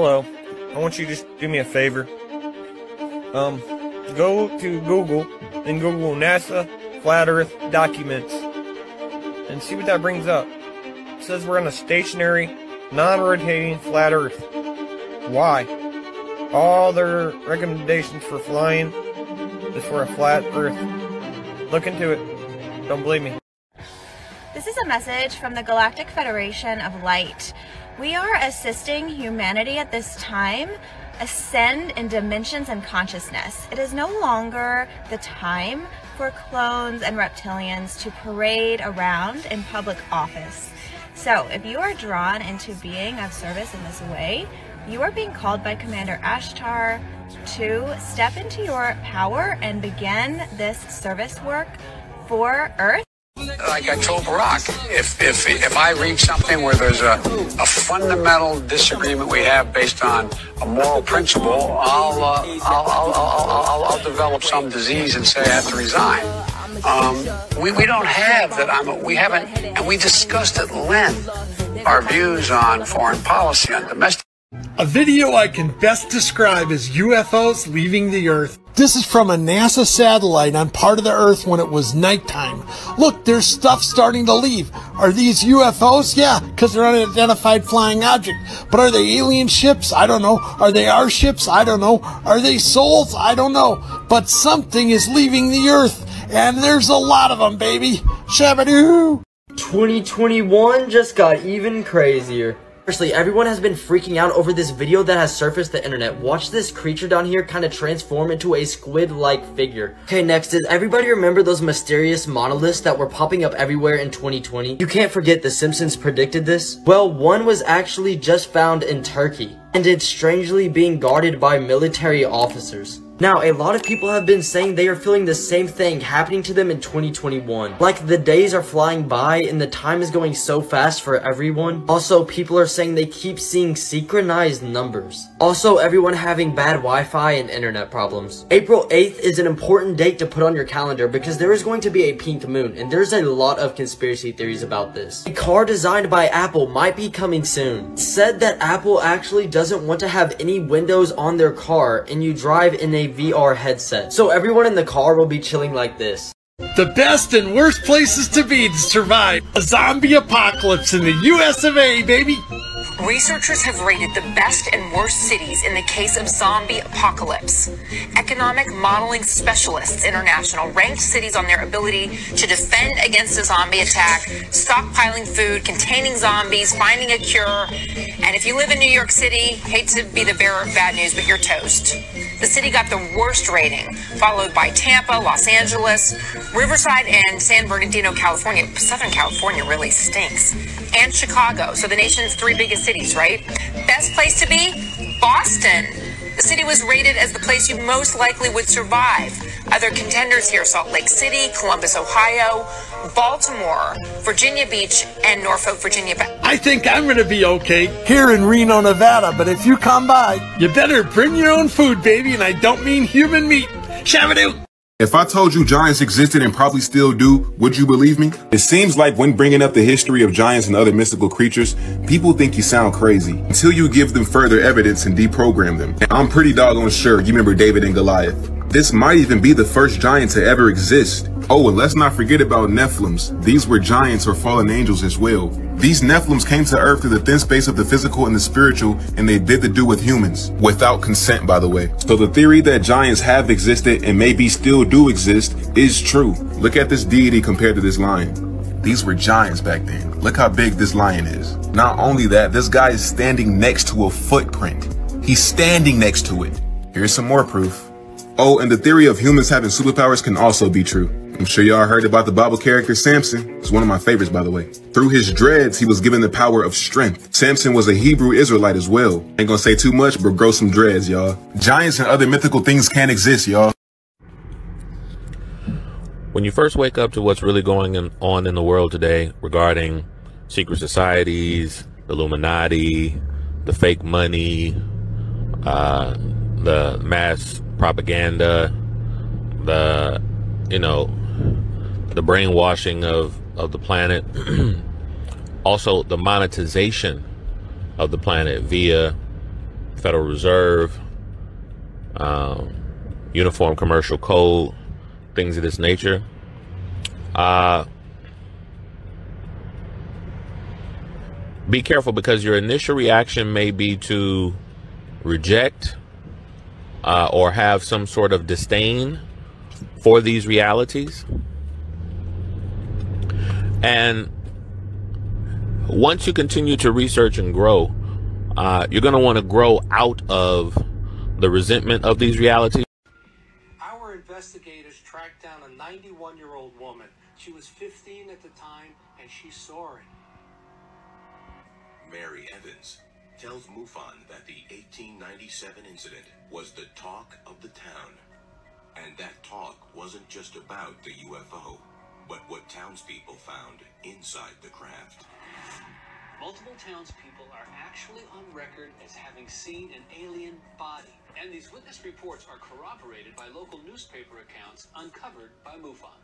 Hello. I want you to just do me a favor. Go to Google and Google NASA Flat Earth documents and see what that brings up. It says we're on a stationary, non-rotating flat Earth. Why? All their recommendations for flying is for a flat Earth. Look into it. Don't believe me. This is a message from the Galactic Federation of Light. We are assisting humanity at this time ascend in dimensions and consciousness. It is no longer the time for clones and reptilians to parade around in public office. So if you are drawn into being of service in this way, you are being called by Commander Ashtar to step into your power and begin this service work for Earth. Like I told Barack, if I read something where there's a fundamental disagreement we have based on a moral principle, I'll develop some disease and say I have to resign. We don't have that. We haven't, and we discussed at length our views on foreign policy, on domestic. A video I can best describe as UFOs leaving the Earth. This is from a NASA satellite on part of the Earth when it was nighttime. Look, there's stuff starting to leave. Are these UFOs? Yeah, because they're unidentified flying object. But are they alien ships? I don't know. Are they our ships? I don't know. Are they souls? I don't know. But something is leaving the Earth, and there's a lot of them, baby. Shabadoo! 2021 just got even crazier. Firstly, everyone has been freaking out over this video that has surfaced the internet. Watch this creature down here kind of transform into a squid-like figure. Okay, next is, everybody remember those mysterious monoliths that were popping up everywhere in 2020? You can't forget The Simpsons predicted this. Well, one was actually just found in Turkey, and it's strangely being guarded by military officers. Now, a lot of people have been saying they are feeling the same thing happening to them in 2021. Like, the days are flying by and the time is going so fast for everyone. Also, people are saying they keep seeing synchronized numbers. Also, everyone having bad Wi-Fi and internet problems. April 8th is an important date to put on your calendar because there is going to be a pink moon, and there's a lot of conspiracy theories about this. A car designed by Apple might be coming soon. It's said that Apple actually doesn't want to have any windows on their car and you drive in a VR headset. So everyone in the car will be chilling like this. The best and worst places to be to survive a zombie apocalypse in the US of A, baby. Researchers have rated the best and worst cities in the case of zombie apocalypse. Economic Modeling Specialists International ranked cities on their ability to defend against a zombie attack, stockpiling food, containing zombies, finding a cure. And if you live in New York City, hate to be the bearer of bad news, but you're toast. The city got the worst rating, followed by Tampa, Los Angeles, Riverside, and San Bernardino, California. Southern California really stinks. And Chicago, so the nation's 3 biggest cities, right? Best place to be? Boston. The city was rated as the place you most likely would survive. Other contenders here: Salt Lake City, Columbus, Ohio, Baltimore, Virginia Beach, and Norfolk, Virginia. I think I'm gonna be okay here in Reno, Nevada, but if you come by, you better bring your own food, baby, and I don't mean human meat. Shabadoo! If I told you giants existed and probably still do, would you believe me? It seems like when bringing up the history of giants and other mystical creatures, people think you sound crazy until you give them further evidence and deprogram them. And I'm pretty doggone sure you remember David and Goliath. This might even be the first giant to ever exist. Oh, and let's not forget about Nephilims. These were giants or fallen angels as well. These Nephilims came to Earth through the thin space of the physical and the spiritual, and they did the do with humans. Without consent, by the way. So the theory that giants have existed and maybe still do exist is true. Look at this deity compared to this lion. These were giants back then. Look how big this lion is. Not only that, this guy is standing next to a footprint. He's standing next to it. Here's some more proof. Oh, and the theory of humans having superpowers can also be true. I'm sure y'all heard about the Bible character Samson. It's one of my favorites, by the way. Through his dreads, he was given the power of strength. Samson was a Hebrew Israelite as well. Ain't gonna say too much, but grow some dreads, y'all. Giants and other mythical things can exist, y'all. When you first wake up to what's really going on in the world today regarding secret societies, the Illuminati, the fake money, the mass propaganda, the brainwashing of the planet, also the monetization of the planet via Federal Reserve, Uniform Commercial Code, things of this nature. Be careful, because your initial reaction may be to reject or have some sort of disdain for these realities. And once you continue to research and grow, you're going to want to grow out of the resentment of these realities. Our investigators tracked down a 91-year-old woman. She was 15 at the time, and she's soaring. Mary Evans tells MUFON that the 1897 incident was the talk of the town. And that talk wasn't just about the UFO, but what townspeople found inside the craft. Multiple townspeople are actually on record as having seen an alien body. And these witness reports are corroborated by local newspaper accounts uncovered by MUFON.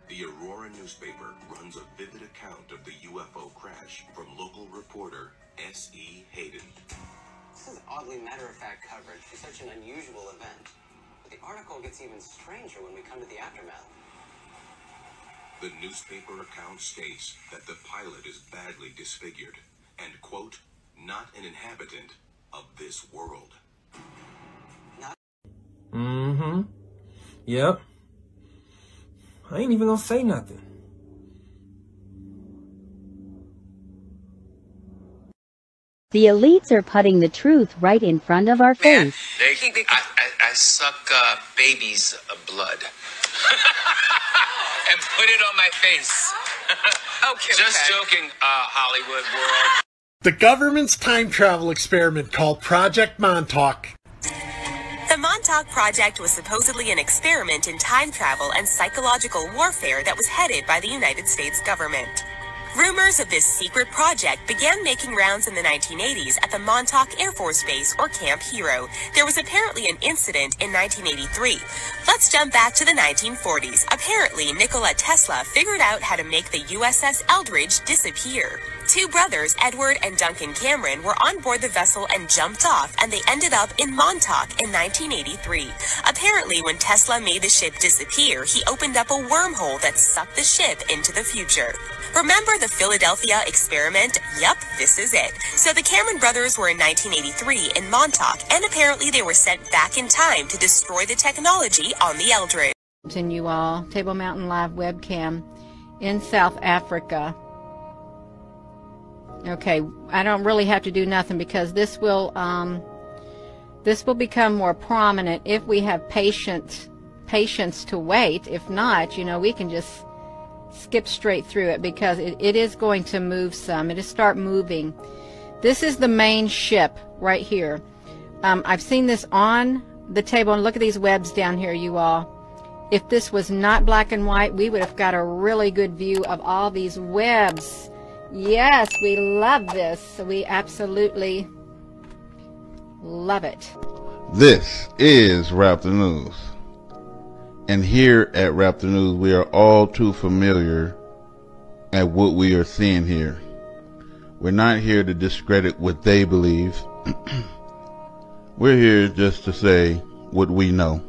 The Aurora newspaper runs a vivid account of the UFO crash from local reporter S.E. Hayden. This is oddly matter-of-fact coverage for such an unusual event. But the article gets even stranger when we come to the aftermath. The newspaper account states that the pilot is badly disfigured and, quote, not an inhabitant of this world. Yep. I ain't even gonna say nothing. The elites are putting the truth right in front of our face. I suck baby's blood. And put it on my face. Okay. Just joking, Hollywood world. The government's time travel experiment called Project Montauk. The Montauk Project was supposedly an experiment in time travel and psychological warfare that was headed by the United States government. Rumors of this secret project began making rounds in the 1980s at the Montauk Air Force Base, or Camp Hero. There was apparently an incident in 1983. Let's jump back to the 1940s. Apparently, Nikola Tesla figured out how to make the USS Eldridge disappear. Two brothers, Edward and Duncan Cameron, were on board the vessel and jumped off, and they ended up in Montauk in 1983. Apparently, when Tesla made the ship disappear, he opened up a wormhole that sucked the ship into the future. Remember the Philadelphia experiment? Yep, this is it. So the Cameron brothers were in 1983 in Montauk, and apparently they were sent back in time to destroy the technology on the Eldridge. And you all, Table Mountain Live webcam in South Africa. Okay, I don't really have to do nothing because this will become more prominent if we have patience to wait. If not, you know, we can just skip straight through it because it is going to move some. It is start moving. This is the main ship right here. I've seen this on the table, and look at these webs down here, you all. If this was not black and white, we would have got a really good view of all these webs. Yes, we love this. We absolutely love it. This is Raptor News. And here at Raptor News, we are all too familiar at what we are seeing here. We're not here to discredit what they believe. We're here just to say what we know.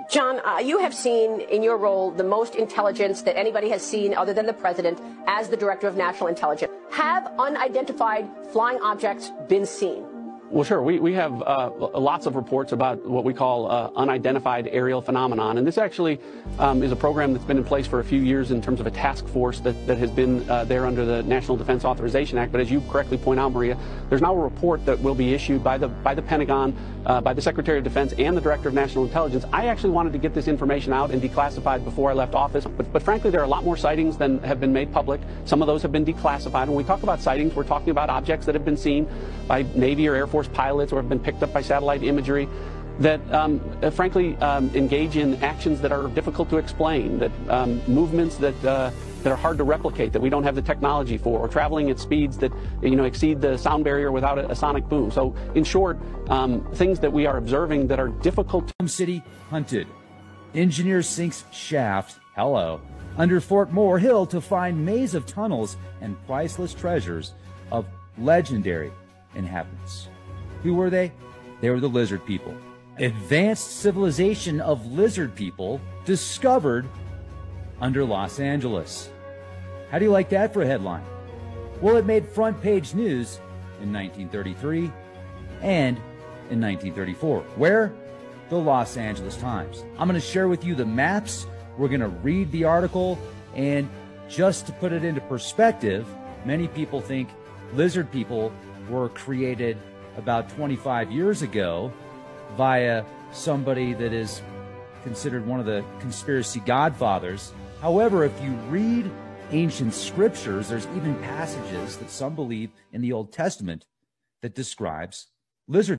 John, you have seen in your role the most intelligence that anybody has seen other than the president as the director of national intelligence. Have unidentified flying objects been seen? Well, sure. We have lots of reports about what we call unidentified aerial phenomenon. And this actually is a program that's been in place for a few years in terms of a task force that has been there under the National Defense Authorization Act. But as you correctly point out, Maria, there's now a report that will be issued by the Pentagon, by the Secretary of Defense and the Director of National Intelligence. I actually wanted to get this information out and declassified before I left office. But frankly, there are a lot more sightings than have been made public. Some of those have been declassified. When we talk about sightings, we're talking about objects that have been seen by Navy or Air Force pilots or have been picked up by satellite imagery that frankly engage in actions that are difficult to explain, that movements that are hard to replicate, that we don't have the technology for, or traveling at speeds that exceed the sound barrier without a sonic boom. So in short, things that we are observing that are difficult. City hunted. Engineer sinks shaft, under Fort Moore Hill to find maze of tunnels and priceless treasures of legendary inhabitants. Who were they? They were the lizard people. Advanced civilization of lizard people discovered under Los Angeles. How do you like that for a headline? Well, it made front page news in 1933 and in 1934. Where? The Los Angeles Times. I'm going to share with you the maps. We're going to read the article, and just to put it into perspective, many people think lizard people were created about 25 years ago via somebody that is considered one of the conspiracy godfathers. However, if you read ancient scriptures, there's even passages that some believe in the Old Testament that describes lizard.